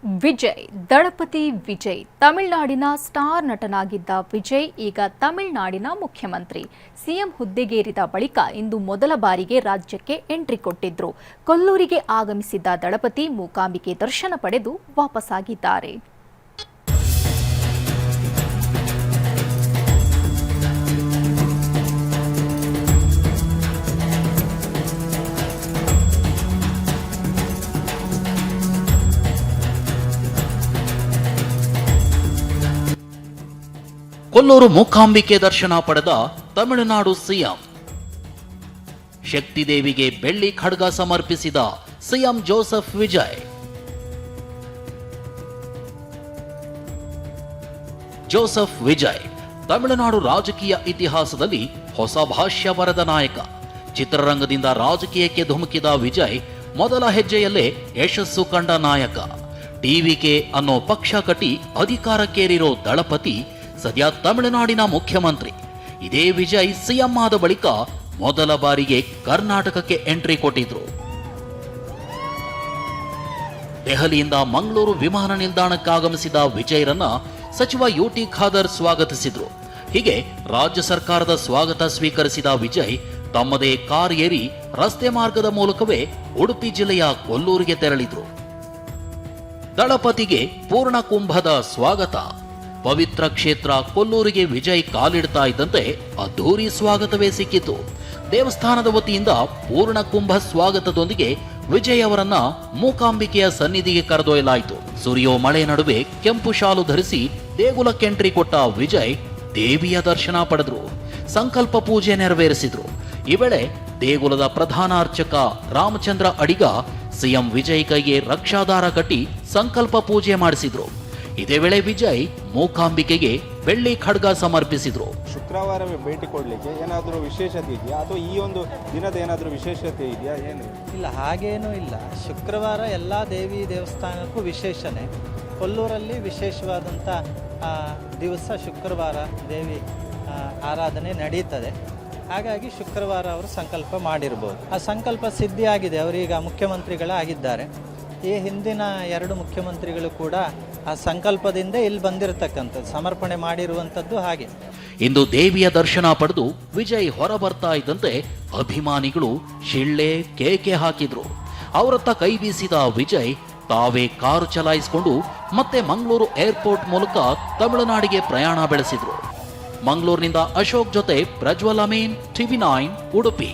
ವಿಜಯ್ ದಳಪತಿ ವಿಜಯ್ ತಮಿಳುನಾಡಿನ ಸ್ಟಾರ್ ನಟನಾಗಿದ್ದ ವಿಜಯ್ ಈಗ ತಮಿಳುನಾಡಿನ ಮುಖ್ಯಮಂತ್ರಿ. ಸಿಎಂ ಹುದ್ದೆಗೇರಿದ ಬಳಿಕ ಇಂದು ಮೊದಲ ಬಾರಿಗೆ ರಾಜ್ಯಕ್ಕೆ ಎಂಟ್ರಿ ಕೊಟ್ಟಿದ್ರು. ಕೊಲ್ಲೂರಿಗೆ ಆಗಮಿಸಿದ್ದ ದಳಪತಿ ಮೂಕಾಂಬಿಕೆ ದರ್ಶನ ಪಡೆದು ವಾಪಸ್ಸಾಗಿದ್ದಾರೆ. ಕೊಲ್ಲೂರು ಮೂಕಾಂಬಿಕೆ ದರ್ಶನ ಪಡೆದ ತಮಿಳುನಾಡು ಸಿಎಂ. ಶಕ್ತಿದೇವಿಗೆ ಬೆಳ್ಳಿ ಖಡ್ಗ ಸಮರ್ಪಿಸಿದ CM Joseph Vijay. Joseph Vijay Tamil Nadu ರಾಜಕೀಯ ಇತಿಹಾಸದಲ್ಲಿ ಹೊಸ ಭಾಷ್ಯ ಬರೆದ ನಾಯಕ. ಚಿತ್ರರಂಗದಿಂದ ರಾಜಕೀಯಕ್ಕೆ ಧುಮುಕಿದ ವಿಜಯ್ ಮೊದಲ ಹೆಜ್ಜೆಯಲ್ಲೇ ಯಶಸ್ಸು ಕಂಡ ನಾಯಕ. ಟಿವಿಕೆ ಅನ್ನೋ ಪಕ್ಷ ಕಟ್ಟಿ ಅಧಿಕಾರಕ್ಕೇರಿರೋ ದಳಪತಿ ಸದ್ಯ ತಮಿಳುನಾಡಿನ ಮುಖ್ಯಮಂತ್ರಿ. ಇದೇ ವಿಜಯ್ ಸಿಎಂ ಆದ ಬಳಿಕ ಮೊದಲ ಬಾರಿಗೆ ಕರ್ನಾಟಕಕ್ಕೆ ಎಂಟ್ರಿ ಕೊಟ್ಟಿದ್ರು. ದೆಹಲಿಯಿಂದ ಮಂಗಳೂರು ವಿಮಾನ ನಿಲ್ದಾಣಕ್ಕೆ ಆಗಮಿಸಿದ ವಿಜಯ್ರನ್ನ ಸಚಿವ ಯುಟಿ ಖಾದರ್ ಸ್ವಾಗತಿಸಿದ್ರು. ಹೀಗೆ ರಾಜ್ಯ ಸರ್ಕಾರದ ಸ್ವಾಗತ ಸ್ವೀಕರಿಸಿದ ವಿಜಯ್ ತಮ್ಮದೇ ಕಾರ್ ಏರಿ ರಸ್ತೆ ಮಾರ್ಗದ ಮೂಲಕವೇ ಉಡುಪಿ ಜಿಲ್ಲೆಯ ಕೊಲ್ಲೂರಿಗೆ ತೆರಳಿದ್ರು. ದಳಪತಿಗೆ ಪೂರ್ಣ ಕುಂಭದ ಸ್ವಾಗತ. ಪವಿತ್ರ ಕ್ಷೇತ್ರ ಕೊಲ್ಲೂರಿಗೆ ವಿಜಯ್ ಕಾಲಿಡ್ತಾ ಇದ್ದಂತೆ ಅದ್ದೂರಿ ಸ್ವಾಗತವೇ ಸಿಕ್ಕಿತು. ದೇವಸ್ಥಾನದ ವತಿಯಿಂದ ಪೂರ್ಣ ಕುಂಭ ಸ್ವಾಗತದೊಂದಿಗೆ ವಿಜಯ್ ಅವರನ್ನ ಮೂಕಾಂಬಿಕೆಯ ಸನ್ನಿಧಿಗೆ ಕರೆದೊಯ್ಯಲಾಯಿತು. ಸುರಿಯೋ ಮಳೆ ನಡುವೆ ಕೆಂಪು ಶಾಲು ಧರಿಸಿ ದೇಗುಲಕ್ಕೆ ಎಂಟ್ರಿ ಕೊಟ್ಟ ವಿಜಯ್ ದೇವಿಯ ದರ್ಶನ ಪಡೆದ್ರು. ಸಂಕಲ್ಪ ಪೂಜೆ ನೆರವೇರಿಸಿದ್ರು. ಈ ವೇಳೆ ದೇಗುಲದ ಪ್ರಧಾನ ಅರ್ಚಕ ರಾಮಚಂದ್ರ ಅಡಿಗ ಸಿಎಂ ವಿಜಯ್ ಕೈಗೆ ರಕ್ಷಾದಾರ ಕಟ್ಟಿ ಸಂಕಲ್ಪ ಪೂಜೆ ಮಾಡಿಸಿದ್ರು. ಇದೇ ವೇಳೆ ವಿಜಯ್ ಮೂಕಾಂಬಿಕೆಗೆ ಬೆಳ್ಳಿ ಖಡ್ಗ ಸಮರ್ಪಿಸಿದ್ರು. ಶುಕ್ರವಾರವೇ ಭೇಟಿ ಕೊಡ್ಲಿಕ್ಕೆ ಏನಾದರೂ ವಿಶೇಷತೆ ಇದೆಯಾ ಅಥವಾ ಈ ಒಂದು ದಿನದ ಏನಾದರೂ ವಿಶೇಷತೆ ಇದೆಯಾ? ಏನು ಇಲ್ಲ, ಹಾಗೇನೂ ಇಲ್ಲ. ಶುಕ್ರವಾರ ಎಲ್ಲ ದೇವಿ ದೇವಸ್ಥಾನಕ್ಕೂ ವಿಶೇಷನೇ. ಕೊಲ್ಲೂರಲ್ಲಿ ವಿಶೇಷವಾದಂಥ ದಿವಸ ಶುಕ್ರವಾರ ದೇವಿ ಆರಾಧನೆ ನಡೀತದೆ. ಹಾಗಾಗಿ ಶುಕ್ರವಾರ ಅವರು ಸಂಕಲ್ಪ ಮಾಡಿರ್ಬೋದು. ಆ ಸಂಕಲ್ಪ ಸಿದ್ಧಿಯಾಗಿದೆ. ಅವರೀಗ ಮುಖ್ಯಮಂತ್ರಿಗಳಾಗಿದ್ದಾರೆ. ಈ ಹಿಂದಿನ 2 ಮುಖ್ಯಮಂತ್ರಿಗಳು ಕೂಡ ಆ ಸಂಕಲ್ಪದಿಂದ ಇಲ್ಲಿ ಬಂದಿರತಕ್ಕಂಥದ್ದು, ಸಮರ್ಪಣೆ ಮಾಡಿರುವಂಥದ್ದು. ಹಾಗೆ ಇಂದು ದೇವಿಯ ದರ್ಶನ ಪಡೆದು ವಿಜಯ್ ಹೊರ ಬರ್ತಾ ಇದ್ದಂತೆ ಅಭಿಮಾನಿಗಳು ಶಿಳ್ಳೆ ಕೇಕೆ ಹಾಕಿದ್ರು. ಅವರತ್ತ ಕೈ ಬೀಸಿದ ವಿಜಯ್ ತಾವೇ ಕಾರು ಚಲಾಯಿಸಿಕೊಂಡು ಮತ್ತೆ ಮಂಗಳೂರು ಏರ್ಪೋರ್ಟ್ ಮೂಲಕ ತಮಿಳುನಾಡಿಗೆ ಪ್ರಯಾಣ ಬೆಳೆಸಿದ್ರು. ಮಂಗಳೂರಿನಿಂದ ಅಶೋಕ್ ಜೊತೆ ಪ್ರಜ್ವಲ್ ಅಮೀನ್, TV9 ಉಡುಪಿ.